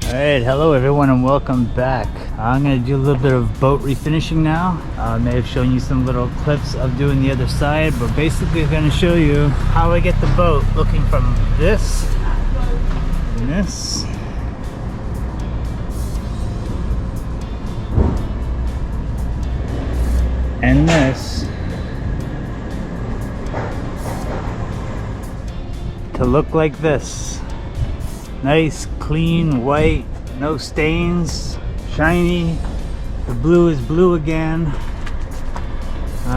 Alright, hello everyone and welcome back. I'm going to do a little bit of boat refinishing now. I may have shown you some little clips of doing the other side, but basically I'm going to show you how I get the boat looking from this and this and this to look like this. Nice, clean, white, no stains, shiny. The blue is blue again.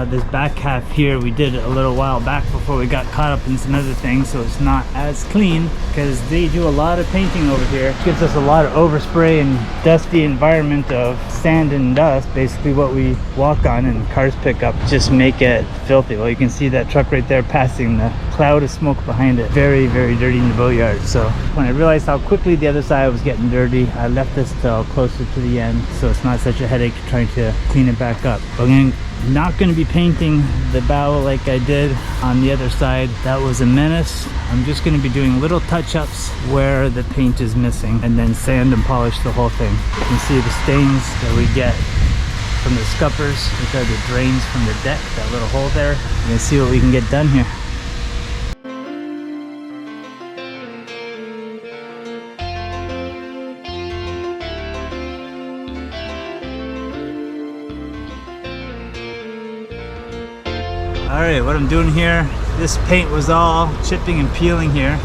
This back half here we did a little while back before we got caught up in some other things, so it's not as clean because they do a lot of painting over here. It gives us a lot of overspray and dusty environment of sand and dust, basically what we walk on and cars pick up, just make it filthy. Well, you can see that truck right there passing, the cloud of smoke behind it. Very, very dirty in the boatyard. So when I realized how quickly the other side was getting dirty, I left this till closer to the end, so it's not such a headache trying to clean it back up. But I'm not going to be painting the bow like I did on the other side. That was a menace. I'm just going to be doing little touch-ups where the paint is missing and then sand and polish the whole thing. You can see the stains that we get from the scuppers, which are the drains from the deck, that little hole there. We're going to see what we can get done here. Alright, what I'm doing here, this paint was all chipping and peeling here.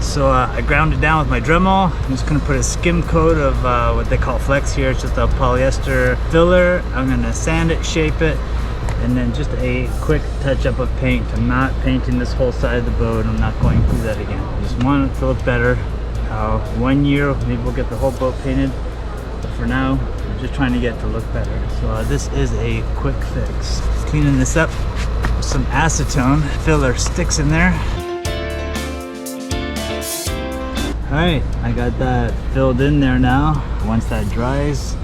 So I ground it down with my Dremel. I'm just going to put a skim coat of what they call flex here. It's just a polyester filler. I'm going to sand it, shape it, and then just a quick touch up of paint. I'm not painting this whole side of the boat. I'm not going through that again. I just want it to look better. 1 year, maybe we'll get the whole boat painted. But for now, we're just trying to get it to look better. So this is a quick fix. Cleaning this up with some acetone. Filler sticks in there. Alright, I got that filled in there now. Once that dries,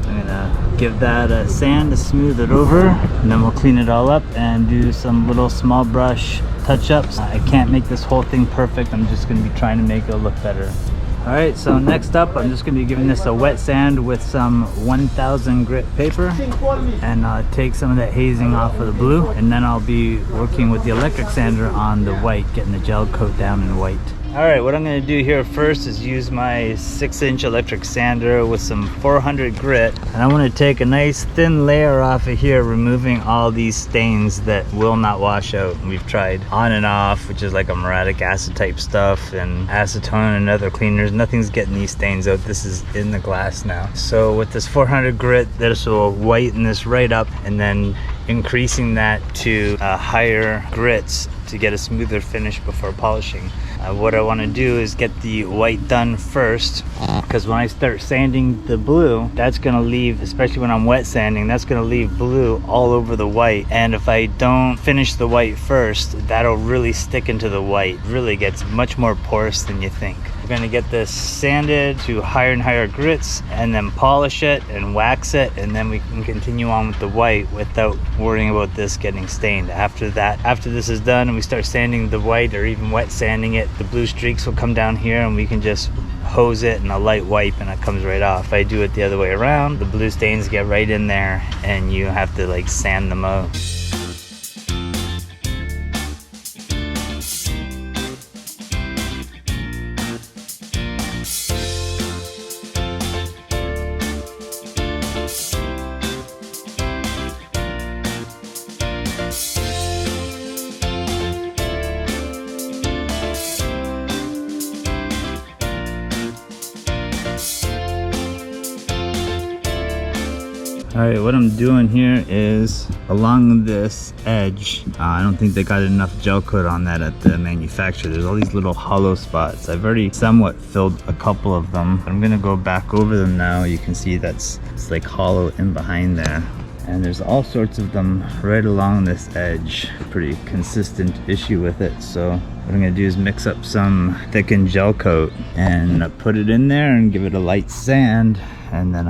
I'm gonna give that a sand to smooth it over, and then we'll clean it all up and do some little small brush touch-ups. I can't make this whole thing perfect. I'm just gonna be trying to make it look better. Alright, so next up I'm just going to be giving this a wet sand with some 1000 grit paper and take some of that hazing off of the blue, and then I'll be working with the electric sander on the white, getting the gel coat down in white. Alright, what I'm going to do here first is use my 6-inch electric sander with some 400 grit, and I want to take a nice thin layer off of here, removing all these stains that will not wash out. We've tried on and off, which is like a muriatic acid type stuff and acetone and other cleaners. Nothing's getting these stains out. This is in the glass now. So with this 400 grit, this will whiten this right up, and then increasing that to higher grits to get a smoother finish before polishing. What I want to do is get the white done first, because when I start sanding the blue, that's going to leave, especially when I'm wet sanding, that's going to leave blue all over the white. And if I don't finish the white first, that'll really stick into the white. It really gets much more porous than you think. We're going to get this sanded to higher and higher grits, and then polish it and wax it, and then we can continue on with the white without worrying about this getting stained. After that, after this is done and we start sanding the white or even wet sanding it, the blue streaks will come down here and we can just hose it and a light wipe and it comes right off. If I do it the other way around, the blue stains get right in there and you have to like sand them out. Alright, what I'm doing here is along this edge, I don't think they got enough gel coat on that at the manufacturer. There's all these little hollow spots. I've already somewhat filled a couple of them. I'm gonna go back over them now. You can see it's like hollow in behind there. And there's all sorts of them right along this edge. Pretty consistent issue with it. So what I'm gonna do is mix up some thickened gel coat and put it in there and give it a light sand, and then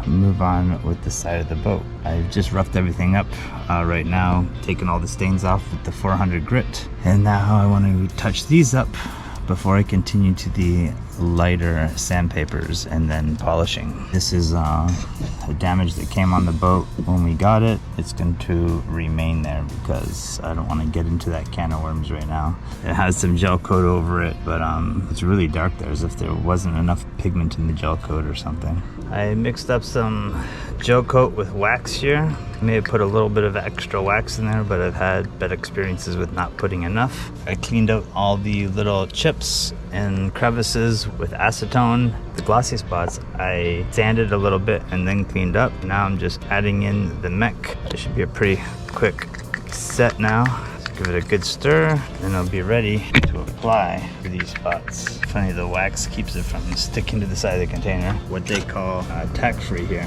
move on with the side of the boat. I've just roughed everything up right now, taken all the stains off with the 400 grit, and now I want to touch these up before I continue to the lighter sandpapers and then polishing. This is a damage that came on the boat when we got it. It's going to remain there because I don't want to get into that can of worms right now. It has some gel coat over it, but it's really dark there, as if there wasn't enough pigment in the gel coat or something. I mixed up some gel coat with wax here. I may have put a little bit of extra wax in there, but I've had bad experiences with not putting enough. I cleaned out all the little chips and crevices with acetone. The glossy spots I sanded a little bit and then cleaned up. Now I'm just adding in the mech. It should be a pretty quick set now. Give it a good stir, and it'll be ready to apply to these spots. Funny, the wax keeps it from sticking to the side of the container. What they call tack-free here.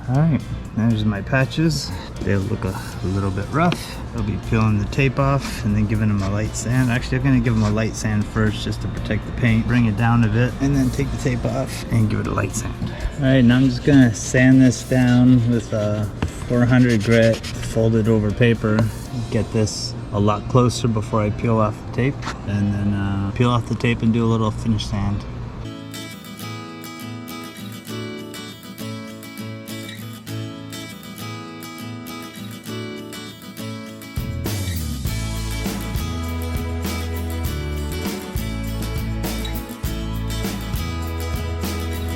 All right, there's my patches. They look a little bit rough. I'll be peeling the tape off and then giving them a light sand. Actually, I'm gonna give them a light sand first just to protect the paint. Bring it down a bit and then take the tape off and give it a light sand. All right, now I'm just gonna sand this down with a 400 grit folded over paper. Get this a lot closer before I peel off the tape, and then peel off the tape and do a little finish sand.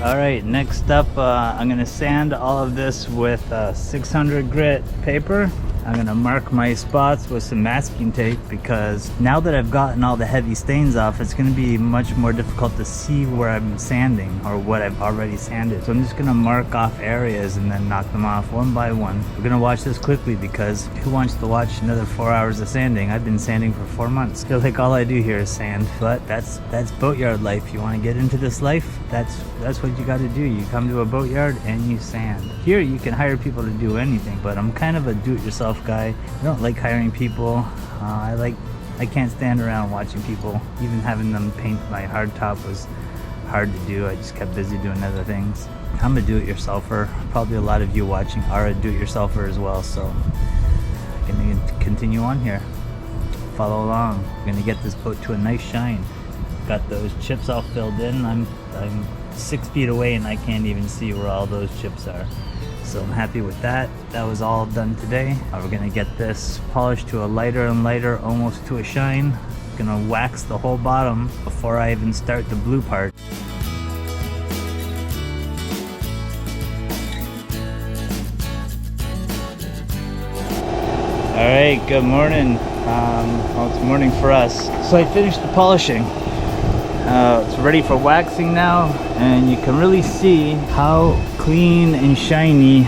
All right, next up, I'm gonna sand all of this with 600 grit paper. I'm gonna mark my spots with some masking tape, because now that I've gotten all the heavy stains off, it's gonna be much more difficult to see where I'm sanding or what I've already sanded. So I'm just gonna mark off areas and then knock them off one by one. We're gonna watch this quickly, because who wants to watch another 4 hours of sanding? I've been sanding for 4 months. I feel like all I do here is sand, but that's boatyard life. You wanna get into this life? That's what you gotta do. You come to a boatyard and you sand. Here you can hire people to do anything, but I'm kind of a do-it-yourself guy. I don't like hiring people. I can't stand around watching people. Even having them paint my hardtop was hard to do. I just kept busy doing other things. I'm a do-it-yourselfer. Probably a lot of you watching are a do-it-yourselfer as well, so I'm gonna continue on here. Follow along. I'm gonna get this boat to a nice shine. Got those chips all filled in. I'm 6 feet away and I can't even see where all those chips are. So I'm happy with that. That was all done today. We're gonna get this polished to a lighter and lighter, almost to a shine. Gonna wax the whole bottom before I even start the blue part. All right, good morning. Well, it's morning for us. So I finished the polishing. It's ready for waxing now, and you can really see how clean and shiny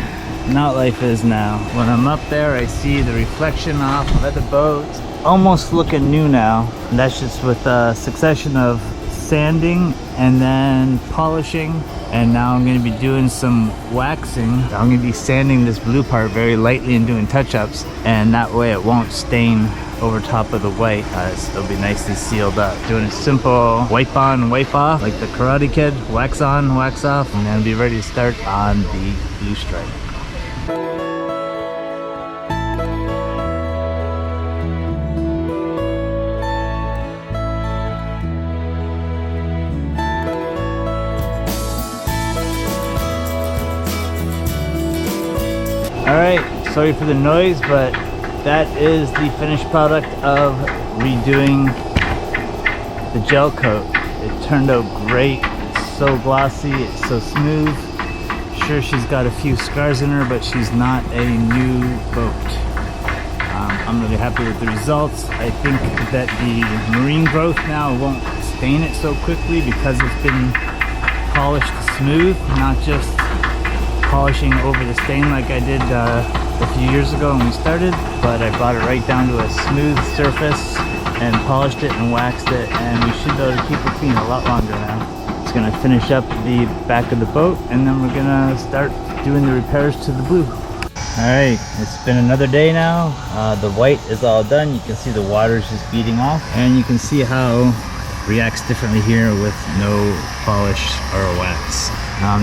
Knot Life is now. When I'm up there, I see the reflection off of the boat. Almost looking new now. And that's just with a succession of sanding and then polishing. And now I'm going to be doing some waxing. I'm going to be sanding this blue part very lightly and doing touch-ups, and that way it won't stain over top of the white. It'll be nicely sealed up. Doing a simple wipe on, wipe off, like the Karate Kid. Wax on, wax off, and then be ready to start on the blue stripe. Alright, sorry for the noise, but that is the finished product of redoing the gel coat. It turned out great. It's so glossy, it's so smooth. Sure, she's got a few scars in her, but she's not a new boat. I'm really happy with the results. I think that the marine growth now won't stain it so quickly because it's been polished smooth, not just polishing over the stain like I did a few years ago when we started, but I brought it right down to a smooth surface and polished it and waxed it, and we should be able to keep it clean a lot longer now. It's gonna finish up the back of the boat, and then we're gonna start doing the repairs to the blue. Alright, it's been another day now. The white is all done. You can see the water's just beating off, and you can see how reacts differently here with no polish or wax.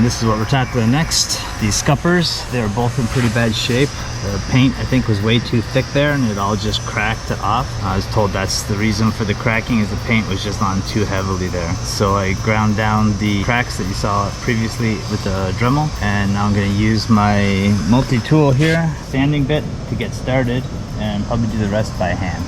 This is what we're tackling next. These scuppers, they're both in pretty bad shape. The paint, I think, was way too thick there and it all just cracked off. I was told that's the reason for the cracking, is the paint was just on too heavily there. So I ground down the cracks that you saw previously with the Dremel, and now I'm going to use my multi-tool here, sanding bit, to get started and probably do the rest by hand.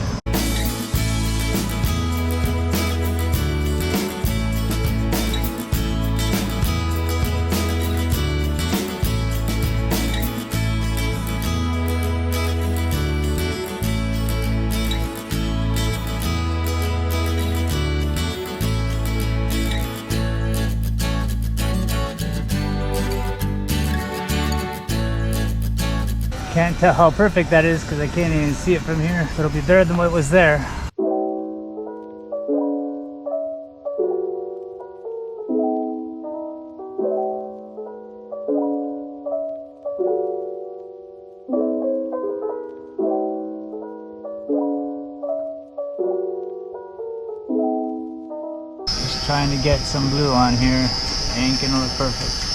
Can't tell how perfect that is because I can't even see it from here, but it'll be better than what was there. Just trying to get some blue on here. Ain't gonna look perfect.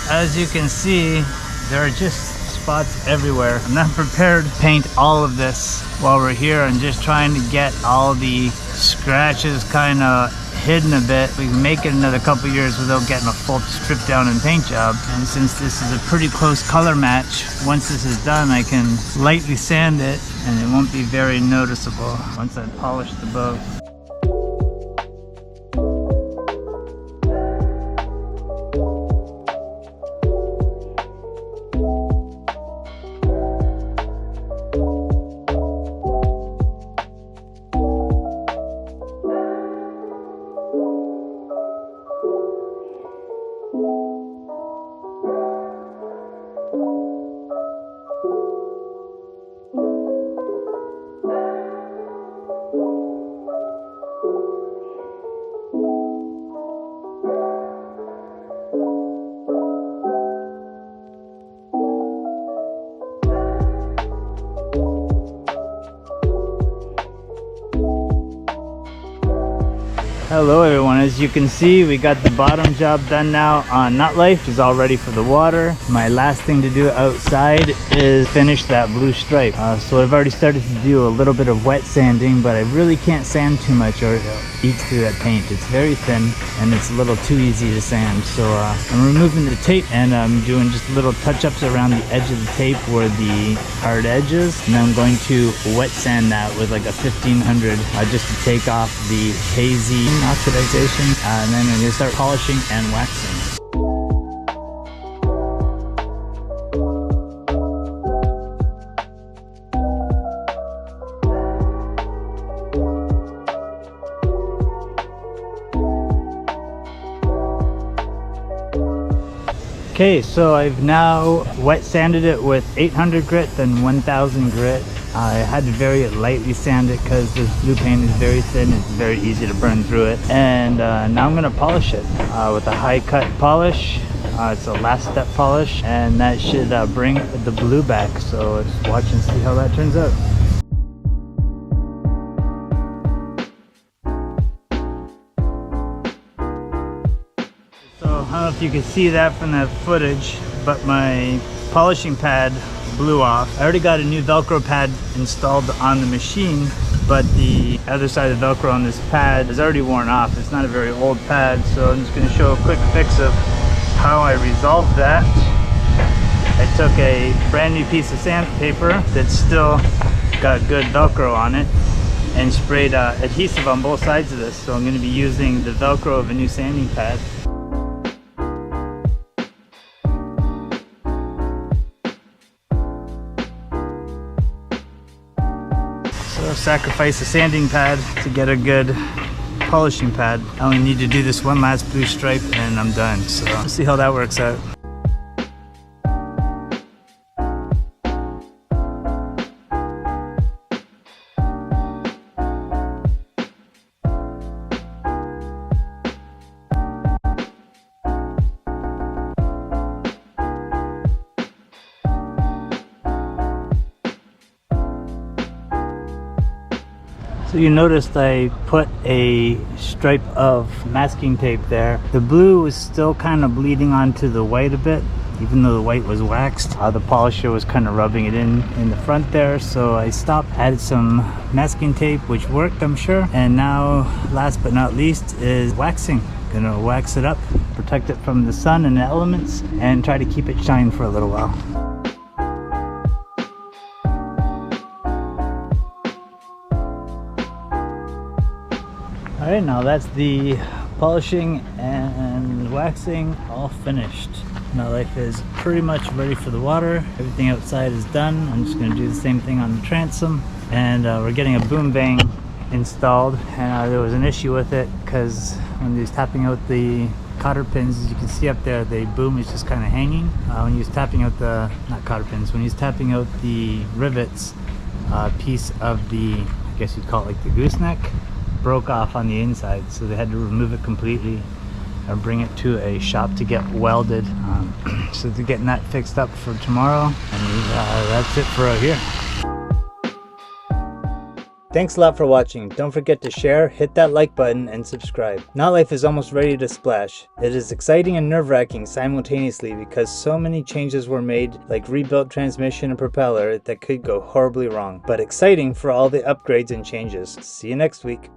As you can see, there are just spots everywhere. I'm not prepared to paint all of this while we're here. I'm just trying to get all the scratches kind of hidden a bit. We can make it another couple years without getting a full strip down and paint job. And since this is a pretty close color match, once this is done, I can lightly sand it and it won't be very noticeable once I polish the boat. Hello everyone, as you can see, we got the bottom job done now on Nut Life. She's all ready for the water. My last thing to do outside is finish that blue stripe. So I've already started to do a little bit of wet sanding, but I really can't sand too much or it'll eat through that paint. It's very thin and it's a little too easy to sand. So I'm removing the tape and I'm doing just little touch-ups around the edge of the tape where the hard edge is. And I'm going to wet sand that with like a 1500 just to take off the hazy oxidization, and then I'm going to start polishing and waxing. Okay, so I've now wet sanded it with 800 grit, then 1000 grit. I had to very lightly sand it because this blue paint is very thin. It's very easy to burn through it. And now I'm going to polish it with a high cut polish. It's a last step polish, and that should bring the blue back. So let's watch and see how that turns out. So I don't know if you can see that from that footage, but my polishing pad blew off. I already got a new Velcro pad installed on the machine, but the other side of the Velcro on this pad is already worn off. It's not a very old pad, so I'm just going to show a quick fix of how I resolved that. I took a brand new piece of sandpaper that's still got good Velcro on it and sprayed adhesive on both sides of this. So I'm going to be using the Velcro of a new sanding pad. So sacrifice a sanding pad to get a good polishing pad. I only need to do this one last blue stripe and I'm done. So let's see how that works out. So you noticed I put a stripe of masking tape there. The blue was still kind of bleeding onto the white a bit, even though the white was waxed. The polisher was kind of rubbing it in the front there, so I stopped, added some masking tape, which worked, I'm sure. And now, last but not least, is waxing. Gonna wax it up, protect it from the sun and the elements, and try to keep it shine for a little while. Alright, now that's the polishing and waxing all finished. Now life is pretty much ready for the water. Everything outside is done. I'm just going to do the same thing on the transom. And we're getting a boom bang installed. And there was an issue with it because when he was tapping out the cotter pins, as you can see up there, the boom is just kind of hanging. When he was tapping out the, not cotter pins, when he was tapping out the rivets, piece of the, I guess you'd call it like the gooseneck, broke off on the inside, so they had to remove it completely or bring it to a shop to get welded. So they're getting that fixed up for tomorrow, and that's it for out here. Thanks a lot for watching. Don't forget to share, hit that like button, and subscribe. Now life is almost ready to splash. It is exciting and nerve-wracking simultaneously because so many changes were made, like rebuilt transmission and propeller, that could go horribly wrong. But exciting for all the upgrades and changes. See you next week.